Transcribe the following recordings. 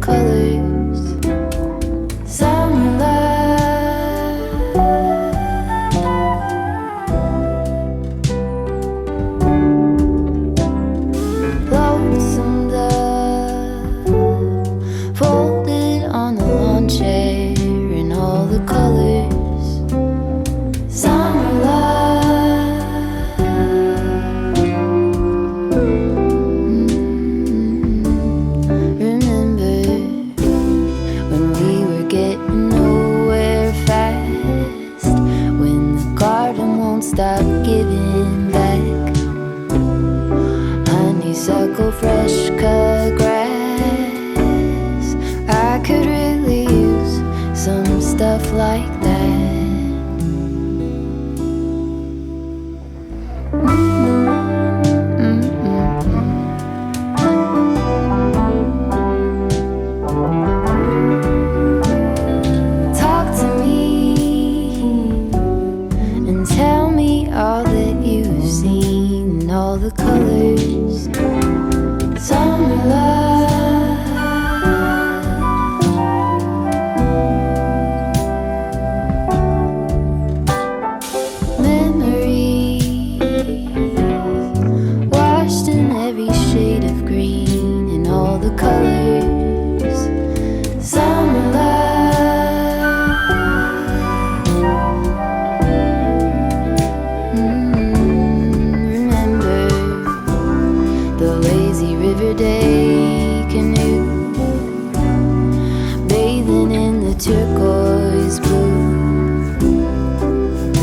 colors. Summer love, lonesome dove, folded on the lawn chair in all the colors. Summer love, remember when we were getting nowhere fast, when the garden won't stop giving back honeysuckle, fresh cut grass. I could really use some stuff like that. Talk to me and tell me all that you've seen, all the colors. Summer love, memories washed in every shade of green in all the colors. Summer love, remember the lazy river day canoe, bathing in the turquoise blue,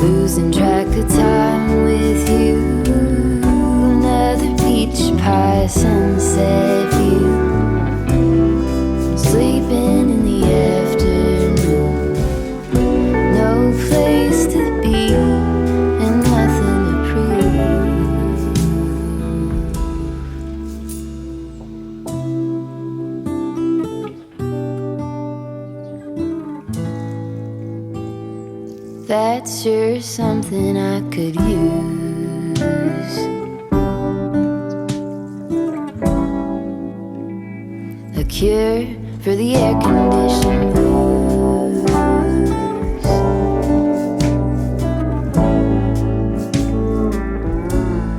losing track of time with you. Another peach pie sunset view, sleeping in the afternoon. No place to be and nothing to prove. That's sure something I could use. A cure for the air-conditioned blues.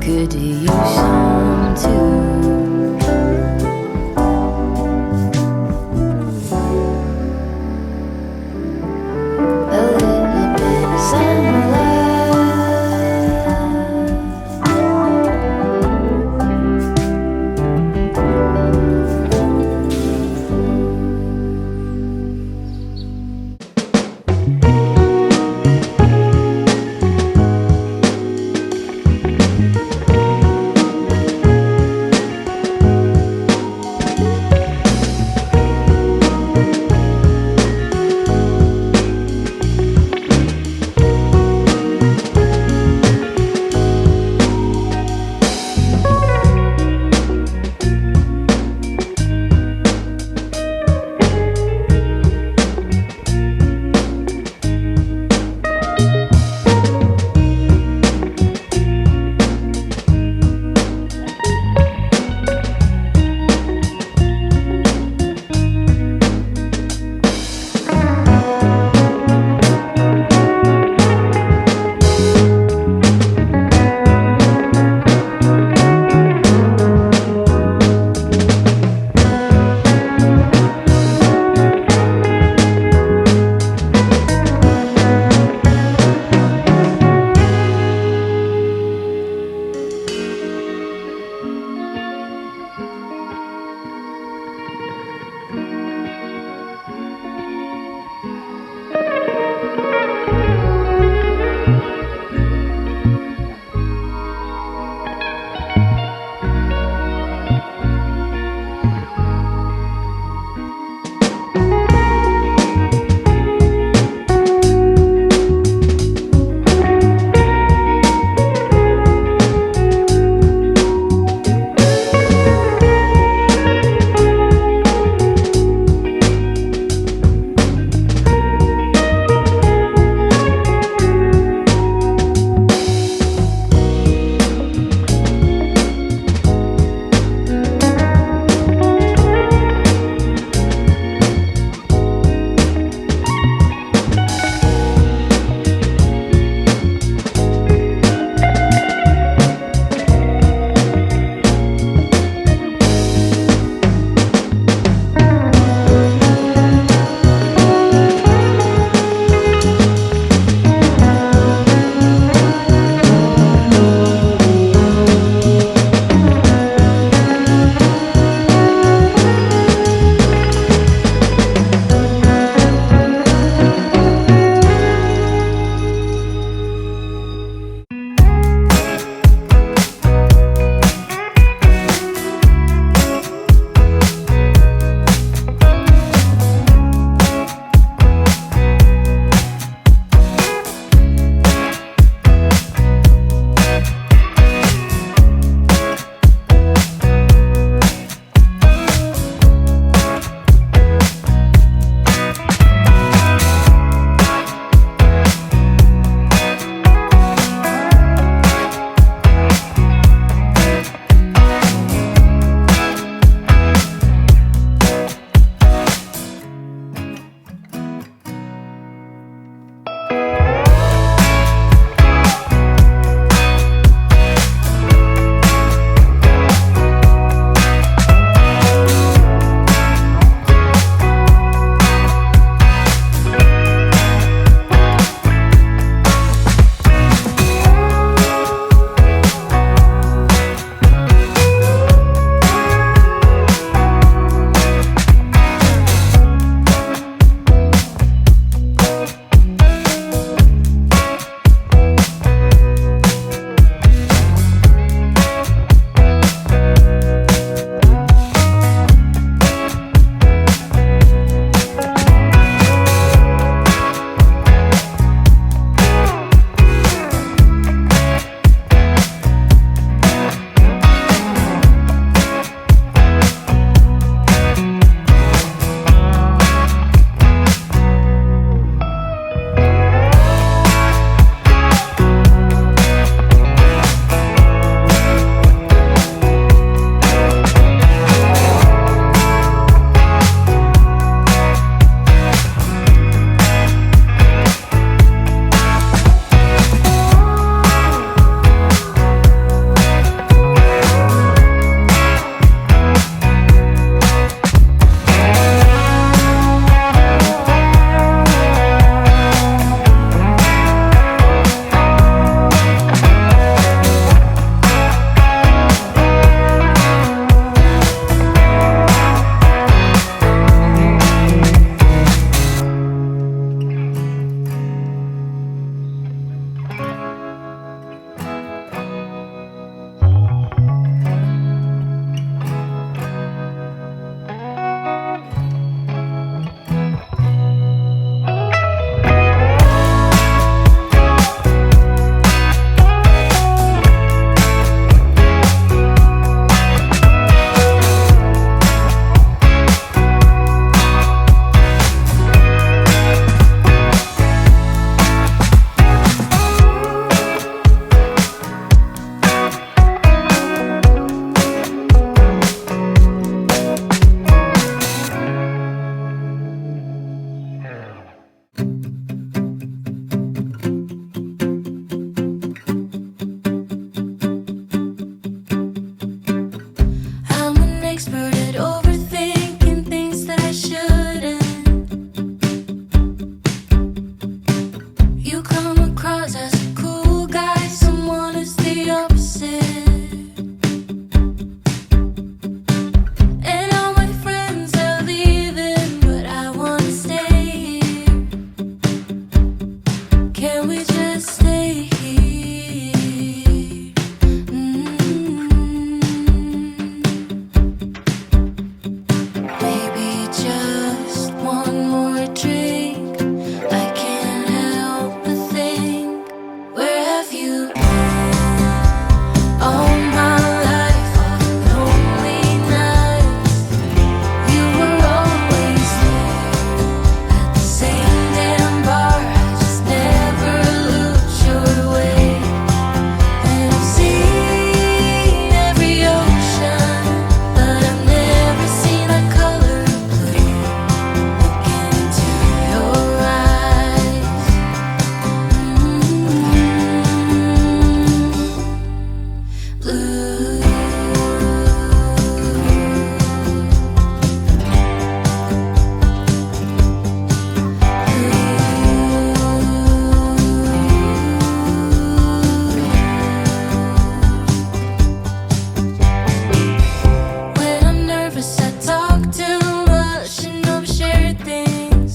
Good to use some too. A little bit of summer love. across as a cool guy, someone who's the opposite. And all my friends are leaving, but I wanna stay here. Can we just stay here? Maybe just one more drink. I can't help but think, where have you been? All my life, all the lonely nights. You were always there at the same damn bar. I just never looked your way. And I've seen every ocean, but I've never seen a color blue. Look into your eyes. Blue. When I'm nervous, I talk too much and overshare things.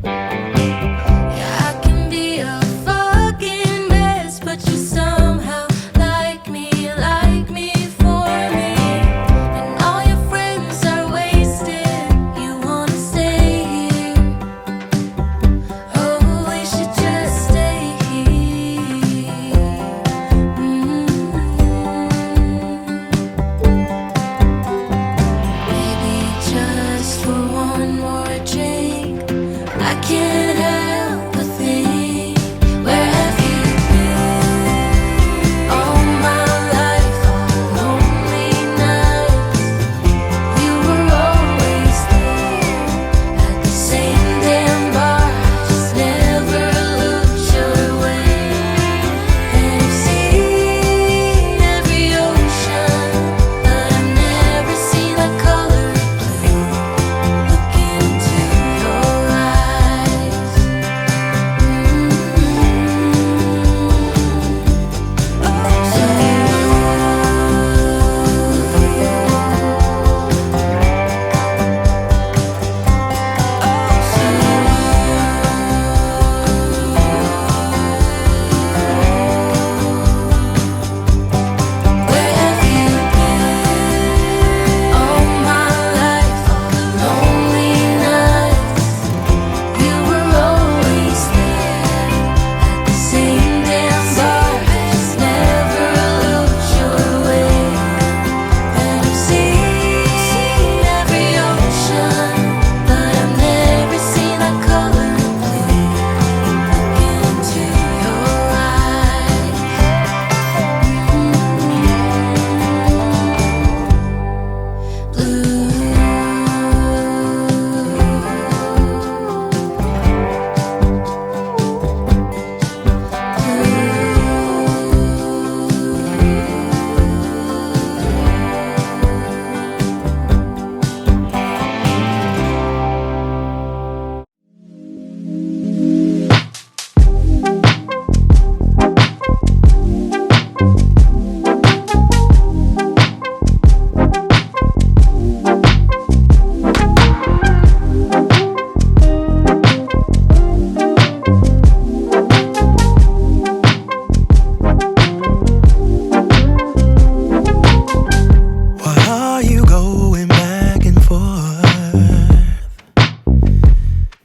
Yeah, I can be a fucking mess, but you somehow like me for me. And all your friends are wasted, you wanna stay here. Oh, we should just stay here. Maybe just for one more drink. I can't help but think, where have you been? All my life, all the lonely nights. You were always there at the same damn bar. I just never looked your way. And I've seen every ocean, but I've never seen a color blue. Look into your eyes. Where have you been? All my life, all the lonely nights. You were always there at the same damn bar. I just never looked your way. And I've seen every ocean, but I've never seen a color blue. Look into your eyes. Blue. Why are you going back and forth?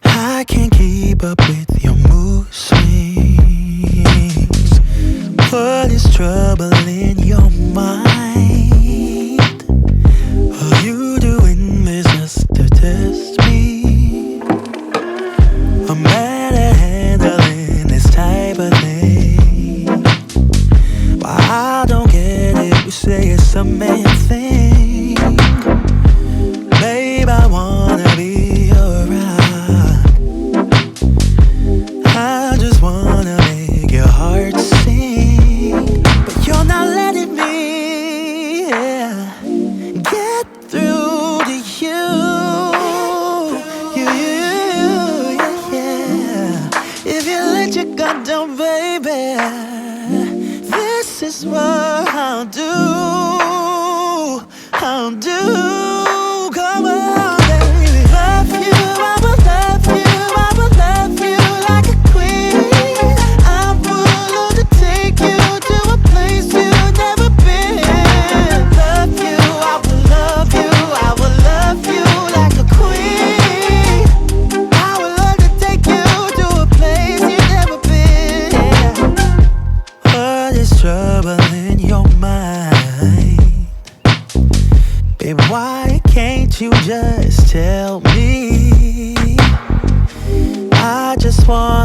I can't keep up with your mood swings. What is troubling your mind? Are you doing this just to test me? I'm bad at handling this type of thing. Why I don't get it, you say it's a man thing. Babe, I wanna be your rock. I just wanna make your heart sing, but you're not letting me. baby, this is what I'll do. I'll do. Come on, baby. Love you, I will love you, I will love you like a queen. I'm willing to take you to a place you've never been. Love you, I will love you, I will love you like a queen. I would love to take you to a place you've never been. What is trouble in your mind? Baby, why can't you just tell me? I just want